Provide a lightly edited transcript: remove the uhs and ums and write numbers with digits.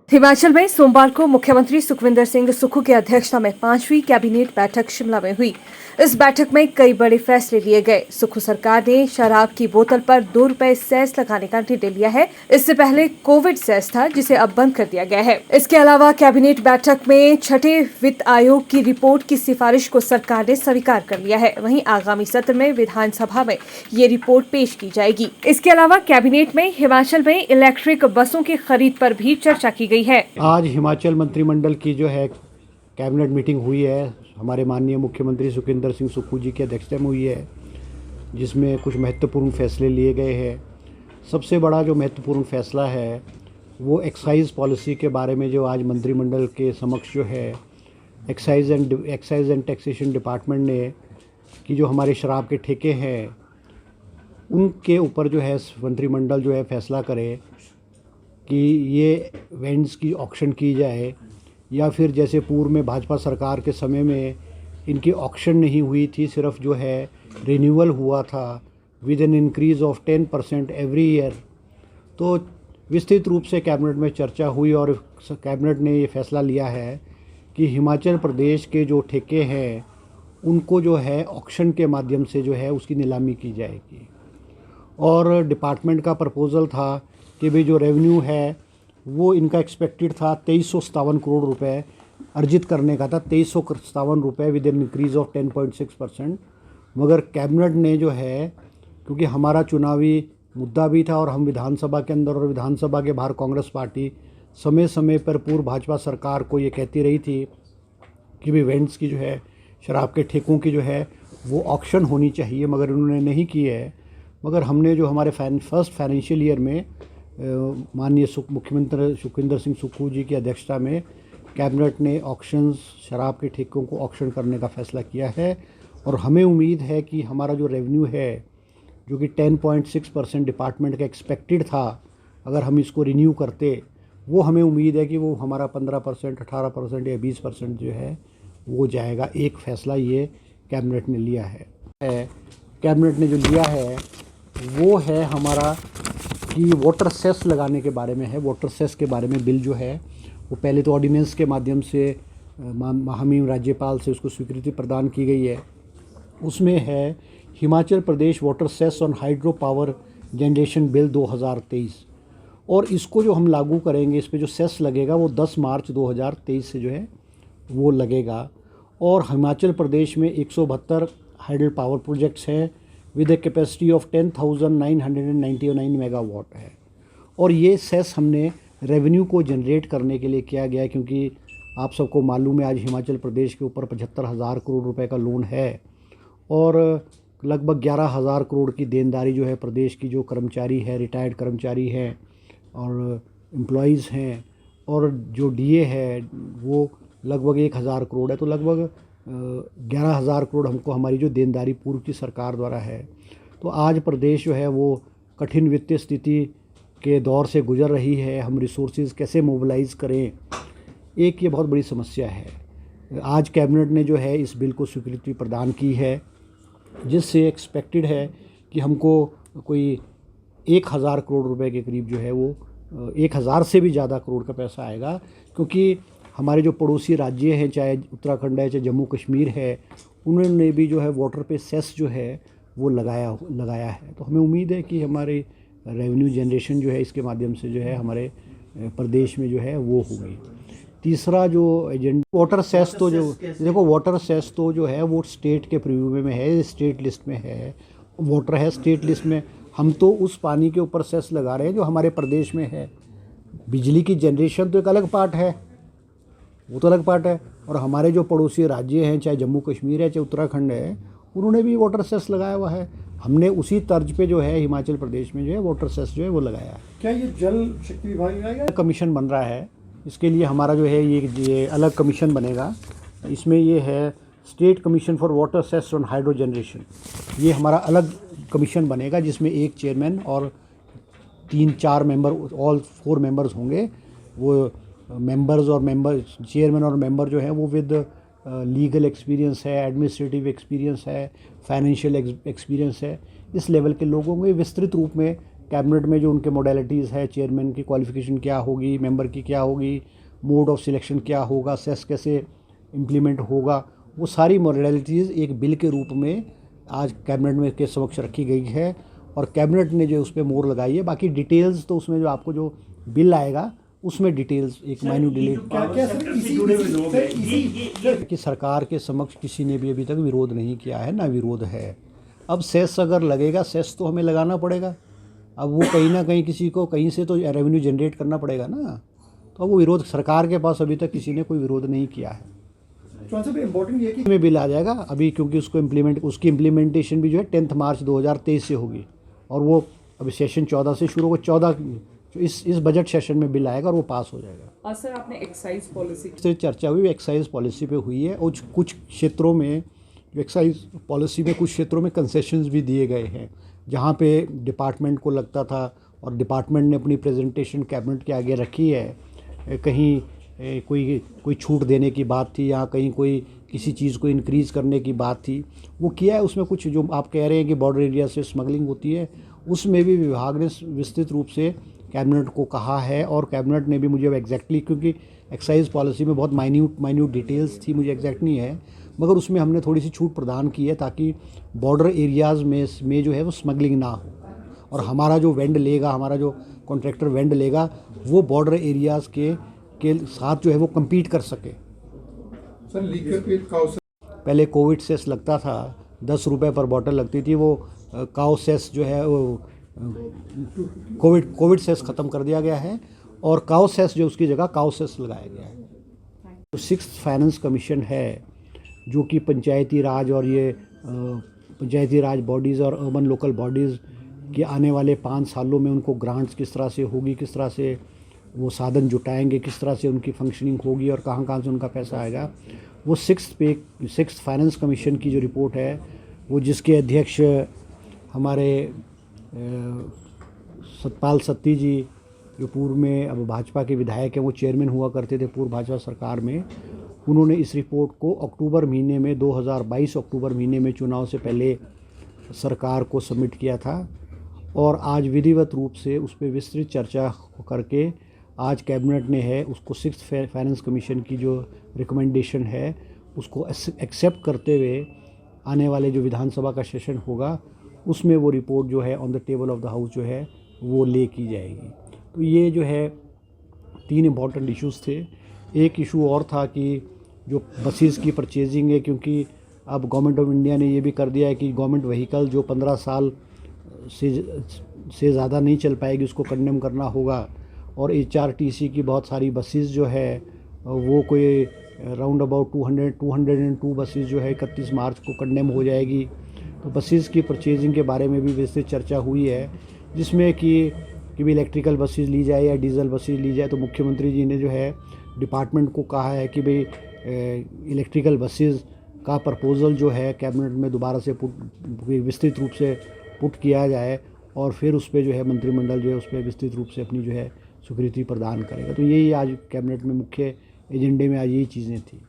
हिमाचल में सोमवार को मुख्यमंत्री सुखविंदर सिंह सुक्खू की अध्यक्षता में 5वीं कैबिनेट बैठक शिमला में हुई। इस बैठक में कई बड़े फैसले लिए गए। सुक्खू सरकार ने शराब की बोतल पर 2 रुपए सेस लगाने का निर्णय लिया है। इससे पहले कोविड सेस था, जिसे अब बंद कर दिया गया है। इसके अलावा कैबिनेट बैठक में छठे वित्त आयोग की रिपोर्ट की सिफारिश को सरकार ने स्वीकार कर लिया है। वहीं आगामी सत्र में विधानसभा में ये रिपोर्ट पेश की जाएगी। इसके अलावा कैबिनेट में हिमाचल में इलेक्ट्रिक बसों की खरीद पर भी चर्चा की गई है। आज हिमाचल मंत्रिमंडल की जो है कैबिनेट मीटिंग हुई है, हमारे माननीय मुख्यमंत्री सुखविंदर सिंह सुक्खू जी की अध्यक्षता में हुई है, जिसमें कुछ महत्वपूर्ण फैसले लिए गए हैं। सबसे बड़ा जो महत्वपूर्ण फैसला है वो एक्साइज़ पॉलिसी के बारे में जो आज मंत्रिमंडल के समक्ष जो है एक्साइज़ एंड टैक्सेशन डिपार्टमेंट ने कि जो हमारे शराब के ठेके हैं उनके ऊपर जो है मंत्रिमंडल जो है फैसला करे कि ये वेंड्स की ऑक्शन की जाए या फिर जैसे पूर्व में भाजपा सरकार के समय में इनकी ऑक्शन नहीं हुई थी, सिर्फ जो है रिन्यूअल हुआ था with an increase of 10% every year. तो विस्तृत रूप से कैबिनेट में चर्चा हुई और कैबिनेट ने ये फैसला लिया है कि हिमाचल प्रदेश के जो ठेके हैं उनको जो है ऑक्शन के माध्यम से जो है उसकी नीलामी की जाएगी। और डिपार्टमेंट का प्रपोज़ल था कि भाई जो रेवेन्यू है वो इनका एक्सपेक्टेड था 2357 करोड़ रुपए अर्जित करने का था, 2357 रुपये विद एन इंक्रीज़ ऑफ 10.6%। मगर कैबिनेट ने जो है, क्योंकि हमारा चुनावी मुद्दा भी था और हम विधानसभा के अंदर और विधानसभा के बाहर कांग्रेस पार्टी समय समय पर पूर्व भाजपा सरकार को ये कहती रही थी कि भाई वेंड्स की जो है शराब के ठेकों की जो है वो ऑक्शन होनी चाहिए, मगर उन्होंने नहीं की है। मगर हमने जो हमारे फर्स्ट फाइनेंशियल ईयर में माननीय मुख्यमंत्री सुखविंदर सिंह सुक्खू जी की अध्यक्षता में कैबिनेट ने ऑक्शंस शराब के ठेकों को ऑक्शन करने का फ़ैसला किया है। और हमें उम्मीद है कि हमारा जो रेवेन्यू है जो कि 10.6% डिपार्टमेंट का एक्सपेक्टेड था, अगर हम इसको रिन्यू करते वो हमें उम्मीद है कि वो हमारा 15%, 18% या 20% जो है वो जाएगा। एक फ़ैसला ये कैबिनेट ने लिया है। कैबिनेट ने जो लिया है वो है हमारा कि वाटर सेस लगाने के बारे में है। वाटर सेस के बारे में बिल जो है वो पहले तो ऑर्डिनेंस के माध्यम से महामहिम राज्यपाल से उसको स्वीकृति प्रदान की गई है। उसमें है Himachal Pradesh water cess on hydro power generation bill 2023, और इसको जो हम लागू करेंगे, इस पे जो सेस लगेगा वो 10 मार्च 2023 से जो है वो लगेगा। और हिमाचल प्रदेश में 172 हाइडल पावर प्रोजेक्ट्स हैं with a capacity of 10,999 megawatt है। और ये सेस हमने रेवेन्यू को जनरेट करने के लिए किया गया है, क्योंकि आप सबको मालूम है आज हिमाचल प्रदेश के ऊपर 75,000 करोड़ रुपए का लोन है और लगभग 11,000 करोड़ की देनदारी जो है प्रदेश की जो कर्मचारी है, रिटायर्ड कर्मचारी हैं और एम्प्लॉयज़ हैं, और जो डीए है वो लगभग 1,000 करोड़ है। तो लगभग 11,000 करोड़ हमको हमारी जो देनदारी पूर्व की सरकार द्वारा है। तो आज प्रदेश जो है वो कठिन वित्तीय स्थिति के दौर से गुजर रही है। हम रिसोर्सेज कैसे मोबिलाइज़ करें, एक ये बहुत बड़ी समस्या है। आज कैबिनेट ने जो है इस बिल को स्वीकृति प्रदान की है, जिससे एक्सपेक्टेड है कि हमको कोई 1,000 करोड़ रुपए के करीब जो है वो 1,000 से भी ज़्यादा करोड़ का पैसा आएगा। क्योंकि हमारे जो पड़ोसी राज्य हैं, चाहे उत्तराखंड है चाहे जम्मू कश्मीर है, उन्होंने भी जो है वाटर पे सेस जो है वो लगाया है। तो हमें उम्मीद है कि हमारे रेवेन्यू जनरेशन जो है इसके माध्यम से जो है हमारे प्रदेश में जो है वो होगी। तीसरा जो एजेंडा वाटर सेस, तो जो देखो वाटर सेस तो जो है वो स्टेट के प्रीव्यू में है, स्टेट लिस्ट में है, वाटर है स्टेट लिस्ट में। हम तो उस पानी के ऊपर सेस लगा रहे हैं जो हमारे प्रदेश में है। बिजली की जनरेशन तो एक अलग पार्ट है, वो तो अलग पार्ट है। और हमारे जो पड़ोसी राज्य हैं, चाहे जम्मू कश्मीर है चाहे उत्तराखंड है, उन्होंने भी वाटर सेस लगाया हुआ है। हमने उसी तर्ज पे जो है हिमाचल प्रदेश में जो है वाटर सेस जो है वो लगाया है। क्या ये जल शक्ति विभाग का कमीशन बन रहा है, इसके लिए हमारा जो है ये अलग कमीशन बनेगा। इसमें ये है state commission for water cess on hydro generation, ये हमारा अलग कमीशन बनेगा, जिसमें एक चेयरमैन और 3-4 मेंबर, ऑल 4 मेंबर्स होंगे। वो मेंबर्स और चेयरमैन और मेंबर जो है वो विद लीगल एक्सपीरियंस है, एडमिनिस्ट्रेटिव एक्सपीरियंस है, फाइनेंशियल एक्सपीरियंस है, इस लेवल के लोगों को विस्तृत रूप में कैबिनेट में जो उनके मोडेलिटीज़ है, चेयरमैन की क्वालिफिकेशन क्या होगी, मेंबर की क्या होगी, मोड ऑफ सिलेक्शन क्या होगा, सेस कैसे इम्प्लीमेंट होगा, वो सारी मोडेलिटीज़ एक बिल के रूप में आज कैबिनेट में के समक्ष रखी गई है और कैबिनेट ने जो उस पर मोहर लगाई है। बाकी डिटेल्स तो उसमें जो आपको जो बिल आएगा उसमें डिटेल्स एक माइन्यूट डिटेल कि सरकार के समक्ष किसी ने भी अभी तक विरोध नहीं किया है, ना विरोध है। अब सेस अगर लगेगा, सेस तो हमें लगाना पड़ेगा। अब वो कहीं ना कहीं किसी को कहीं से तो रेवेन्यू जनरेट करना पड़ेगा ना, तो वो विरोध सरकार के पास अभी तक किसी ने कोई विरोध नहीं किया है। इम्पोर्टेंट ये कि में बिल आ जाएगा अभी, क्योंकि उसकी इम्प्लीमेंटेशन भी जो है 10 मार्च 2023 से होगी और वो अभी सेशन 14 से शुरू होगा। 14 इस बजट सेशन में बिल आएगा और वो पास हो जाएगा। सर, आपने एक्साइज पॉलिसी से चर्चा हुई, एक्साइज पॉलिसी पे हुई है और कुछ क्षेत्रों में जो एक्साइज पॉलिसी में कुछ क्षेत्रों में कंसेशंस भी दिए गए हैं, जहाँ पे डिपार्टमेंट को लगता था और डिपार्टमेंट ने अपनी प्रेजेंटेशन कैबिनेट के आगे रखी है, कहीं कोई छूट देने की बात थी या कहीं कोई किसी चीज़ को इंक्रीज़ करने की बात थी, वो किया है। उसमें कुछ जो आप कह रहे हैं कि बॉर्डर एरिया से स्मगलिंग होती है, उसमें भी विभाग ने विस्तृत रूप से कैबिनेट को कहा है और कैबिनेट ने भी मुझे एग्जैक्टली, क्योंकि एक्साइज पॉलिसी में बहुत माइन्यूट डिटेल्स थी, मुझे एग्जैक्ट नहीं है, मगर उसमें हमने थोड़ी सी छूट प्रदान की है ताकि बॉर्डर एरियाज़ में जो है वो स्मगलिंग ना हो और हमारा जो वेंड लेगा, हमारा जो कॉन्ट्रैक्टर वेंड लेगा, वो बॉर्डर एरियाज़ के साथ जो है वो कम्पीट कर सके। सर, लीकर पे काउ से पहले कोविड सेस लगता था, 10 रुपये पर बॉटल लगती थी, वो काउ सेस जो है वो कोविड सेस ख़त्म कर दिया गया है और काउ सेस जो उसकी जगह काउ सेस लगाया गया है। तो 6th फाइनेंस कमीशन है जो कि पंचायती राज और ये पंचायती राज बॉडीज़ और अर्बन लोकल बॉडीज़ के आने वाले 5 सालों में उनको ग्रांट्स किस तरह से होगी, किस तरह से वो साधन जुटाएंगे, किस तरह से उनकी फंक्शनिंग होगी और कहाँ से उनका पैसा आएगा, वो 6th फाइनेंस कमीशन की जो रिपोर्ट है, वो जिसके अध्यक्ष हमारे सतपाल सत्ती जी, जो पूर्व में अब भाजपा के विधायक हैं, वो चेयरमैन हुआ करते थे पूर्व भाजपा सरकार में, उन्होंने इस रिपोर्ट को अक्टूबर महीने में 2022 अक्टूबर महीने में चुनाव से पहले सरकार को सबमिट किया था और आज विधिवत रूप से उस पर विस्तृत चर्चा करके आज कैबिनेट ने है उसको 6th फाइनेंस कमीशन की जो रिकमेंडेशन है उसको एक्सेप्ट करते हुए आने वाले जो विधानसभा का सेशन होगा उसमें वो रिपोर्ट जो है on the table of the house जो है वो ले की जाएगी। तो ये जो है 3 इम्पॉर्टेंट इश्यूज़ थे। एक इशू और था कि जो बसेस की परचेजिंग है, क्योंकि अब गवर्नमेंट ऑफ इंडिया ने ये भी कर दिया है कि गवर्नमेंट व्हीकल जो 15 साल से ज़्यादा नहीं चल पाएगी उसको कंडेम करना होगा और HRTC की बहुत सारी बसेस जो है वो कोई राउंड अबाउट 202 बसेस जो है 31 मार्च को कंडेम हो जाएगी। तो बसेस की परचेजिंग के बारे में भी विस्तृत चर्चा हुई है, जिसमें कि भी इलेक्ट्रिकल बसेस ली जाए या डीजल बसेस ली जाए। तो मुख्यमंत्री जी ने जो है डिपार्टमेंट को कहा है कि भाई इलेक्ट्रिकल बसेस का प्रपोज़ल जो है कैबिनेट में दोबारा से विस्तृत रूप से पुट किया जाए और फिर उस पर जो है मंत्रिमंडल जो है उस पर विस्तृत रूप से अपनी जो है स्वीकृति प्रदान करेगा। तो यही आज कैबिनेट में मुख्य एजेंडे में आज यही चीज़ें थी।